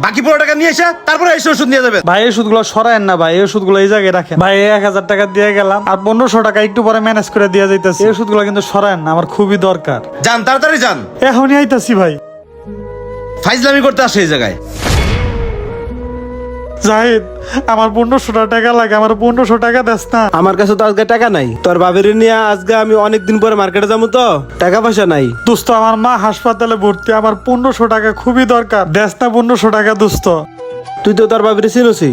বাকি 15 টাকা নিয়ে এসে তারপরে এসে ওষুধ নিয়ে যাবেন। ভাই এই ওষুধগুলো সরায়েন না ভাই, এই ওষুধগুলো এই জায়গায় রাখেন ভাই। 1000 টাকা দিয়ে গেলাম আর 1500 টাকা একটু পরে ম্যানেজ করে দিয়ে যাইতেছি। এই ওষুধগুলো কিন্তু সরায়েন না, আমার খুবই দরকার। যান তাড়াতাড়ি যান। এখনই আইতাছি ভাই। ফাইজলামি করতে আসে এই জায়গায়। জাহিদ, আমার 1500 টাকা লাগে, আমার 1500 টাকা দেস না। আমার কাছে তো আজকে টাকা নাই, তোর বাবের নিয়ে আজকে আমি অনেকদিন পরে মার্কেটে যাবো, তো টাকা পয়সা নাই। দোস্ত আমার মা হাসপাতালে ভর্তি, আমার 1500 টাকা খুবই দরকার, দেস না 1500 টাকা দোস্ত। তুই তো তোর বাবের চিনছি,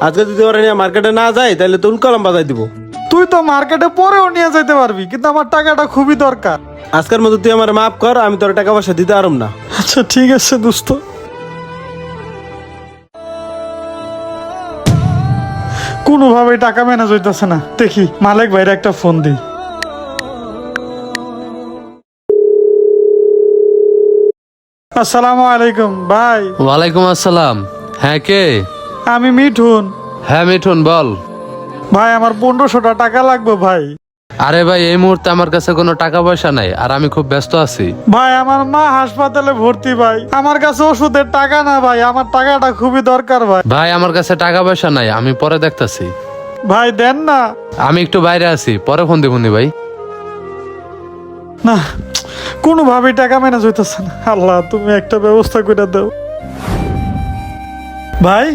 আজকে যদি ওরা নিয়ে মার্কেটে না যায় তাহলে তো কলম বাজাই দিব। তুই তো মার্কেটে পরেও নিয়ে যেতে পারবি, কিন্তু আমার টাকাটা খুবই দরকার। আজকের মতো তুই আমার মাফ কর, আমি তোর টাকা পয়সা দিতে পারব না। আচ্ছা ঠিক আছে দোস্ত। কোনোভাবেই টাকা ম্যানেজ হইতেছে না, দেখি মালিক ভাইয়ের একটা ফোন দিই। আসসালামু আলাইকুম ভাই। ওয়ালাইকুম আসসালাম। হ্যাঁ কে? আমি মিঠুন। হ্যাঁ মিঠুন বল। ভাই আমার 1500 টাকা লাগবে ভাই। আরে ভাই এই মুহূর্তে আমার কাছে কোনো টাকা পয়সা নাই, আর আমি খুব ব্যস্ত আছি। ভাই আমার মা হাসপাতালে ভর্তি ভাই, আমার কাছে ওষুধের টাকা না ভাই, আমার টাকাটা খুবই দরকার ভাই। ভাই আমার কাছে টাকা পয়সা নাই, আমি পরে দেখতাছি। ভাই দেন না। আমি একটু বাইরে আছি, পরে ফোন দিবনি ভাই। না, কোনোভাবেই টাকা ম্যানেজ হইতেছে না। আল্লাহ তুমি একটা ব্যবস্থা করে দাও। ভাই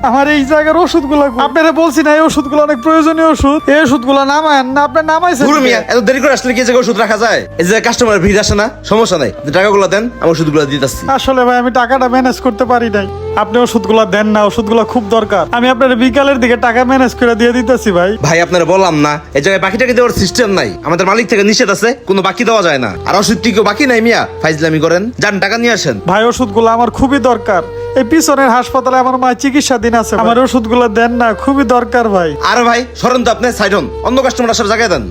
আমার এই জায়গার ওষুধগুলো আপনারা বলছি না, এই ওষুধগুলো অনেক প্রয়োজনীয় ওষুধ, এই ওষুধগুলো নামায়েন না, আপনার নামাইছেন। গুরু মিয়া, এত দেরি করে আসলে কি জায়গায় ওষুধ রাখা যায়? এই যে কাস্টমার ভিড় আসে না, সমস্যা নাই, আপনি টাকাগুলো দেন, আমি ওষুধগুলো দিতেছি। আসলে ভাই আমি টাকাটা ম্যানেজ করতে পারি নাই, আপনি ওষুধগুলো দেন না, ওষুধগুলো খুব দরকার। আমি আপনার বিকালের দিকে টাকা ম্যানেজ করে দিয়ে দিতেছি ভাই। ভাই আপনারা বললাম না এই জায়গায় বাকি টাকা দেওয়ার সিস্টেম নাই, আমাদের মালিক থেকে নিষেধ আছে, কোনো বাকি দেওয়া যায় না। আর ওষুধ টিকেও বাকি নাই মিয়া, ফাইজলামি করেন, যান টাকা নিয়ে আসেন। ভাই ওষুধগুলো আমার খুবই দরকার, এই পিছনের হাসপাতালে আমার মা চিকিৎসাধীন আছে, আমার ওষুধগুলো দেন না, খুবই দরকার ভাই। আরে ভাই সরেন তো, আপনি সাইড হন, অন্য কাস্টমার আসার জায়গায় দেন।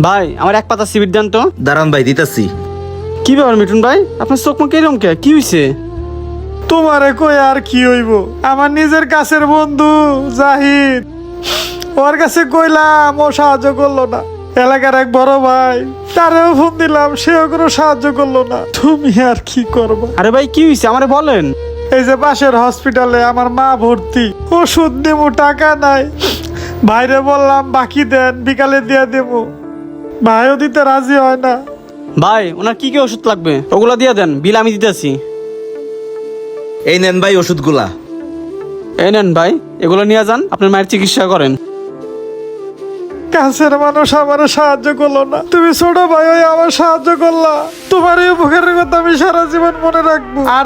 ভাই আমার এক পাতা সিবিট দেন তো। দাঁড়ান ভাই দিতেছি। কি ব্যাপার মিঠুন ভাই, আপনার চোখ মুখ এরকম কে, কি হয়েছে? তোমারে কই আর কি হইব, আমার নিজের কাছের বন্ধু জাহিদ, ওর কাছে কইলাম, ও সাহায্য করলো না। এলাকার এক বড় ভাই, তারেও ফোন দিলাম, সেও কোনো সাহায্য করলো না। তুমি আর কি করবা? আরে ভাই কি হয়েছে আমারে বলেন। এই যে পাশের হসপিটালে আমার মা ভর্তি, ওষুধ দেবো টাকা নাই, ভাইরে বললাম বাকি দেন, বিকালে দিয়ে দেবো, ভাইও দিতে রাজি হয় না। ভাই ওনার কি কি ওষুধ লাগবে ওগুলা দিয়ে দেন, বিল আমি দিতেছি। এই নেন ভাই ওষুধগুলা। এই নেন ভাই, এগুলো নিয়ে যান, আপনার মায়ের চিকিৎসা করেন। কাছের মানুষ আমার সাহায্য করলো না, তুমি ছোট ভাই হয়ে আমার সাহায্য করলা, তোমার এই উপকারের কথা আমি সারা জীবন মনে রাখবো। আর